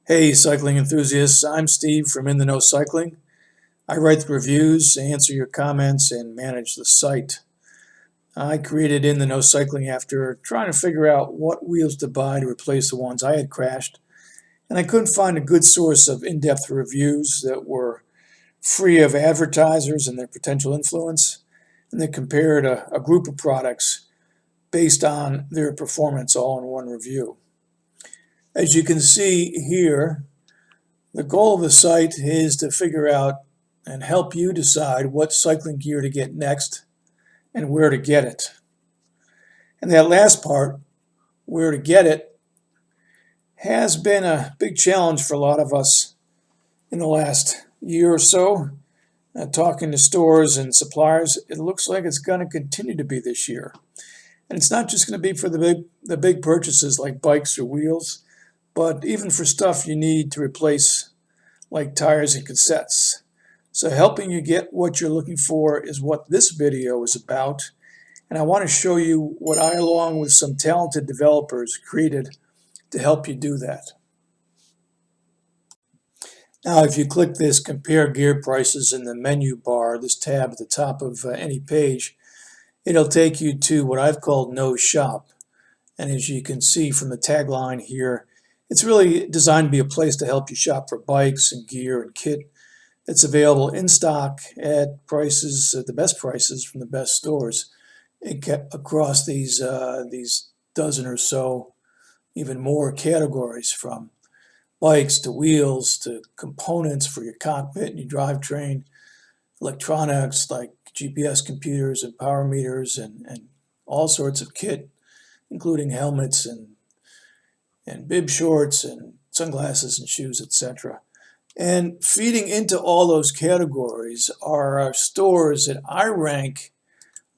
Hey, cycling enthusiasts, I'm Steve from In the Know Cycling. I write the reviews, answer your comments, and manage the site. I created In the Know Cycling after trying to figure out what wheels to buy to replace the ones I had crashed, and I couldn't find a good source of in depth reviews that were free of advertisers and their potential influence, and that compared a group of products based on their performance all in one review. As you can see here, the goal of the site is to figure out and help you decide what cycling gear to get next and where to get it. And that last part, where to get it, has been a big challenge for a lot of us in the last year or so. Talking to stores and suppliers, it looks like it's going to continue to be this year. And it's not just going to be for the big purchases like bikes or wheels, but even for stuff you need to replace like tires and cassettes. So helping you get what you're looking for is what this video is about. And I want to show you what I, along with some talented developers, created to help you do that. Now, if you click this compare gear prices in the menu bar, this tab at the top of any page, it'll take you to what I've called No Shop. And as you can see from the tagline here, it's really designed to be a place to help you shop for bikes and gear and kit that's available in stock at prices, at the best prices from the best stores across these dozen or so, even more categories, from bikes to wheels to components for your cockpit and your drivetrain, electronics like GPS computers and power meters, and all sorts of kit, including helmets and bib shorts and sunglasses and shoes, etc. And feeding into all those categories are our stores that I rank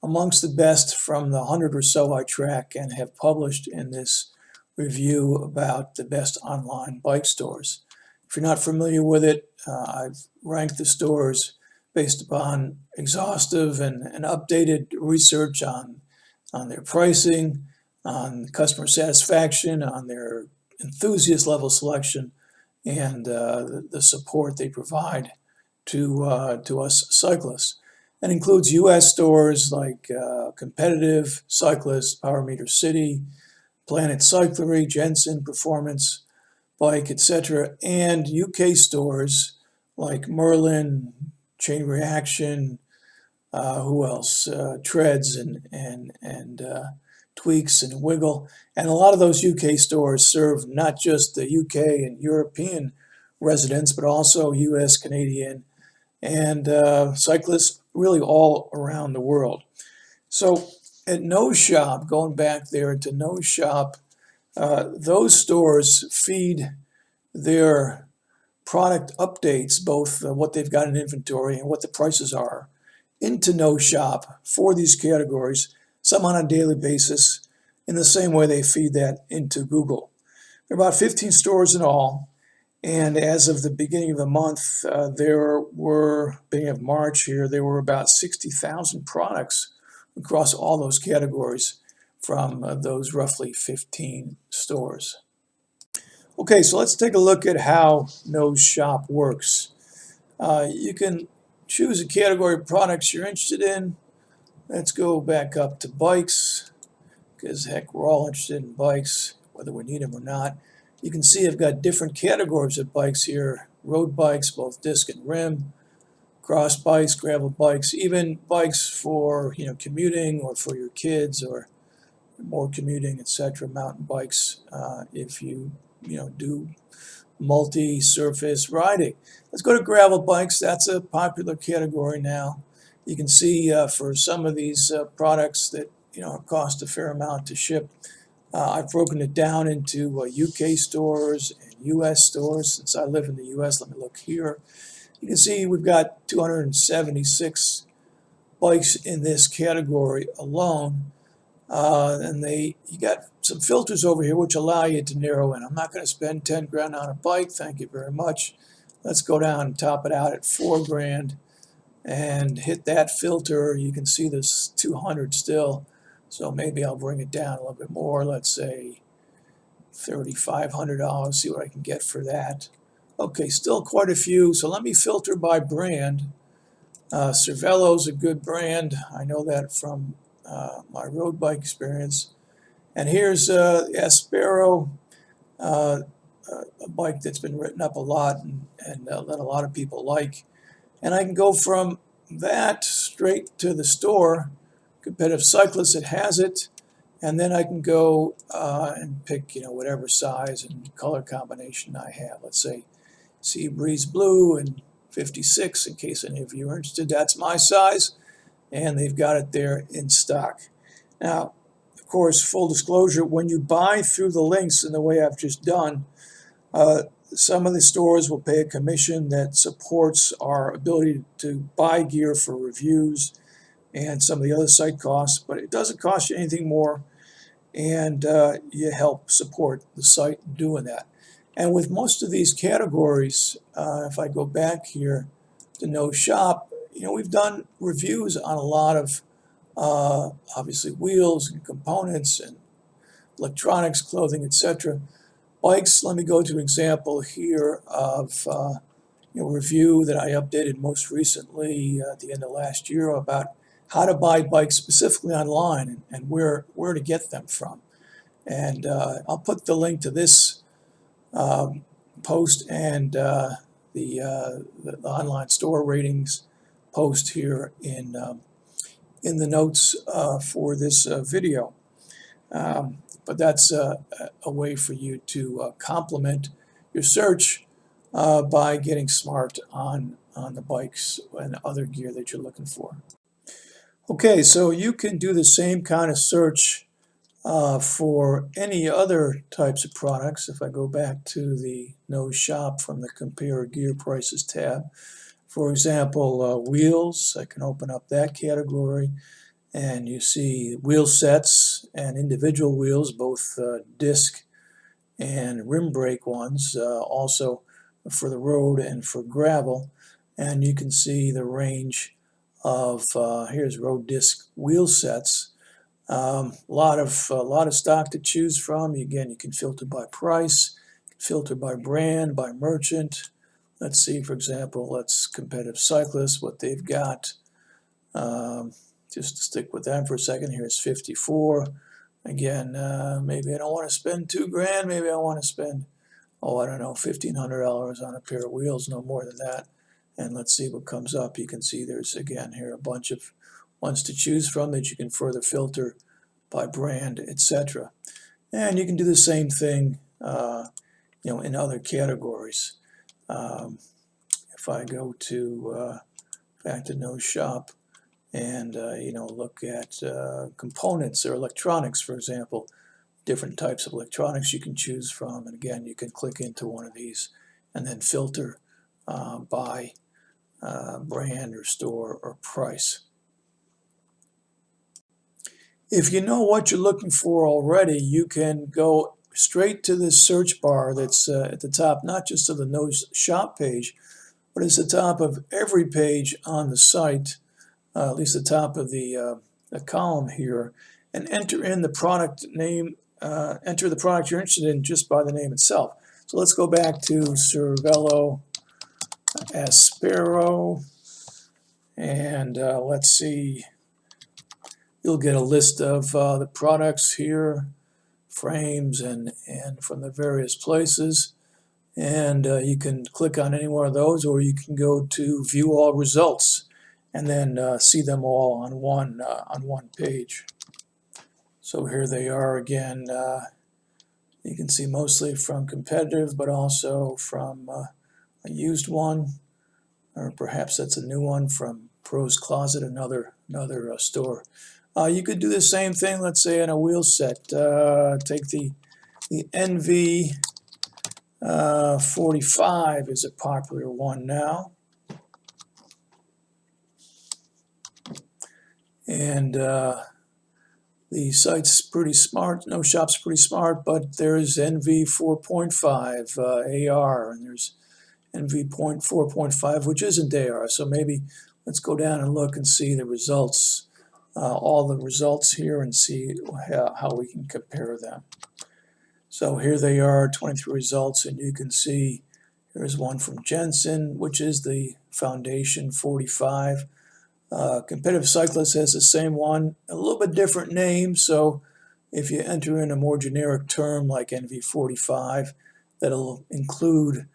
amongst the best from the 100 or so I track and have published in this review about the best online bike stores. If you're not familiar with it, I've ranked the stores based upon exhaustive and updated research on their pricing, on customer satisfaction, on their enthusiast level selection, and the support they provide to us cyclists. That includes U.S. stores like Competitive, Cyclist, Power Meter City, Planet Cyclery, Jensen, Performance Bike, etc., and UK stores like Merlin, Chain Reaction, who else? Treads and Tweaks and Wiggle. And a lot of those UK stores serve not just the UK and European residents, but also US, Canadian, and cyclists really all around the world. So at No Shop, going back there to No Shop, those stores feed their product updates, both what they've got in inventory and what the prices are, into No Shop for these categories, some on a daily basis, in the same way they feed that into Google. There are about 15 stores in all, and as of the beginning of the month, beginning of March here, there were about 60,000 products across all those categories from those roughly 15 stores. Okay, so let's take a look at how No Shop works. You can choose a category of products you're interested in. Let's go back up to bikes, because heck, we're all interested in bikes, whether we need them or not. You can see I've got different categories of bikes here: road bikes, both disc and rim, cross bikes, gravel bikes, even bikes for commuting or for your kids or more commuting, etc. Mountain bikes, if you do multi-surface riding. Let's go to gravel bikes. That's a popular category now. You can see for some of these products that cost a fair amount to ship. I've broken it down into UK stores and US stores. Since I live in the US, let me look here. You can see we've got 276 bikes in this category alone. And you got some filters over here which allow you to narrow in. I'm not going to spend 10 grand on a bike, thank you very much. Let's go down and top it out at 4 grand and hit that filter. You can see there's 200 still, so maybe I'll bring it down a little bit more. Let's say $3,500, see what I can get for that. Okay, still quite a few, so let me filter by brand. Cervelo's a good brand. I know that from my road bike experience. And here's Aspero, a bike that's been written up a lot and that a lot of people like. And I can go from that straight to the store. Competitive Cyclist, it has it. And then I can go and pick, whatever size and color combination I have. Let's say Sea Breeze Blue and 56, in case any of you are interested. That's my size, and they've got it there in stock. Now, of course, full disclosure, when you buy through the links in the way I've just done, some of the stores will pay a commission that supports our ability to buy gear for reviews and some of the other site costs, but it doesn't cost you anything more, and you help support the site doing that. And with most of these categories, if I go back here to No Shop, we've done reviews on a lot of obviously wheels and components and electronics, clothing, etc. Bikes, let me go to an example here of a review that I updated most recently at the end of last year about how to buy bikes specifically online and where to get them from. And I'll put the link to this post and the online store ratings post here in the notes for this video. But that's a way for you to complement your search by getting smart on the bikes and other gear that you're looking for. Okay, so you can do the same kind of search for any other types of products. If I go back to the No Shop from the Compare Gear Prices tab, for example, wheels, I can open up that category. And you see wheel sets and individual wheels, both disc and rim brake ones, also for the road and for gravel. And you can see the range of, here's road disc wheel sets. A lot of stock to choose from. Again, you can filter by price, filter by brand, by merchant. Let's see, for example, let's Competitive Cyclist, what they've got. Just to stick with that for a second, here's 54. Again, maybe I don't want to spend $2,000. Maybe I want to spend, I don't know, $1,500 on a pair of wheels, no more than that. And let's see what comes up. You can see there's, again, here a bunch of ones to choose from that you can further filter by brand, etc. And you can do the same thing, in other categories. If I go to back to No Shop, and look at components or electronics, for example, different types of electronics you can choose from. And again, you can click into one of these and then filter by brand or store or price. If you know what you're looking for already, you can go straight to this search bar that's at the top, not just of the No Shop page, but it's the top of every page on the site. At least the top of the column here, and enter in the product name, enter the product you're interested in just by the name itself. So let's go back to Cervelo Aspero, and let's see, you'll get a list of the products here, frames and from the various places. And you can click on any one of those, or you can go to View All Results and then see them all on one page. So here they are again. You can see mostly from competitive, but also from a used one, or perhaps that's a new one from Pro's Closet, another store. You could do the same thing, let's say, in a wheel set. Take the NV 45 is a popular one now. And the site's pretty smart. No Shop's pretty smart, but there's NV 4.5 AR, and there's NV 4.5, which isn't AR. So maybe let's go down and look and see the results, all the results here, and see how we can compare them. So here they are, 23 results, and you can see here's one from Jensen, which is the Foundation 45. Competitive Cyclist has the same one, a little bit different name, so if you enter in a more generic term like NV45, that'll include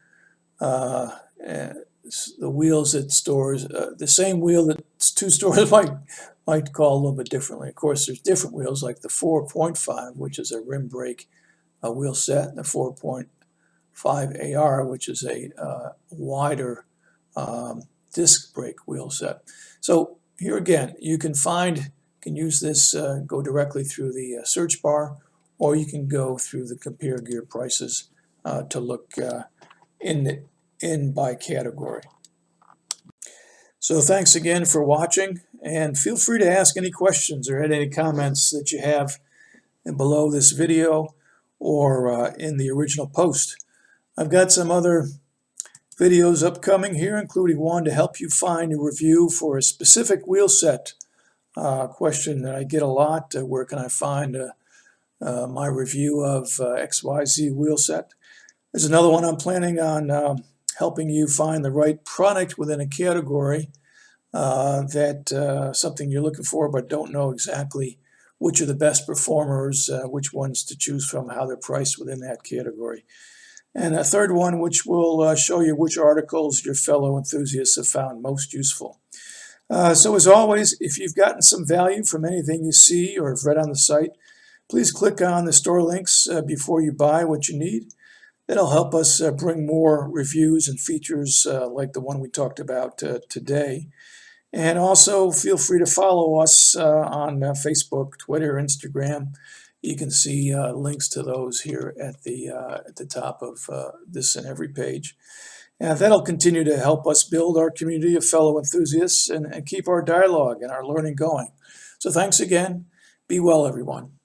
uh, the wheels that stores, the same wheel that two stores might call a little bit differently. Of course, there's different wheels like the 4.5, which is a rim brake wheel set, and the 4.5 AR, which is a wider disc brake wheel set. So here again, you can use this, go directly through the search bar, or you can go through the compare gear prices to look in by category. So thanks again for watching, and feel free to ask any questions or add any comments that you have below this video or in the original post. I've got some other videos upcoming here, including one to help you find a review for a specific wheel set. Question that I get a lot, where can I find my review of XYZ wheel set? There's another one I'm planning on helping you find the right product within a category something you're looking for but don't know exactly which are the best performers, which ones to choose from, how they're priced within that category. And a third one which will show you which articles your fellow enthusiasts have found most useful. So as always, if you've gotten some value from anything you see or have read on the site, please click on the store links before you buy what you need. That'll help us bring more reviews and features like the one we talked about today. And also feel free to follow us on Facebook, Twitter, Instagram. You can see links to those here at the top of this and every page. And that'll continue to help us build our community of fellow enthusiasts and keep our dialogue and our learning going. So thanks again. Be well, everyone.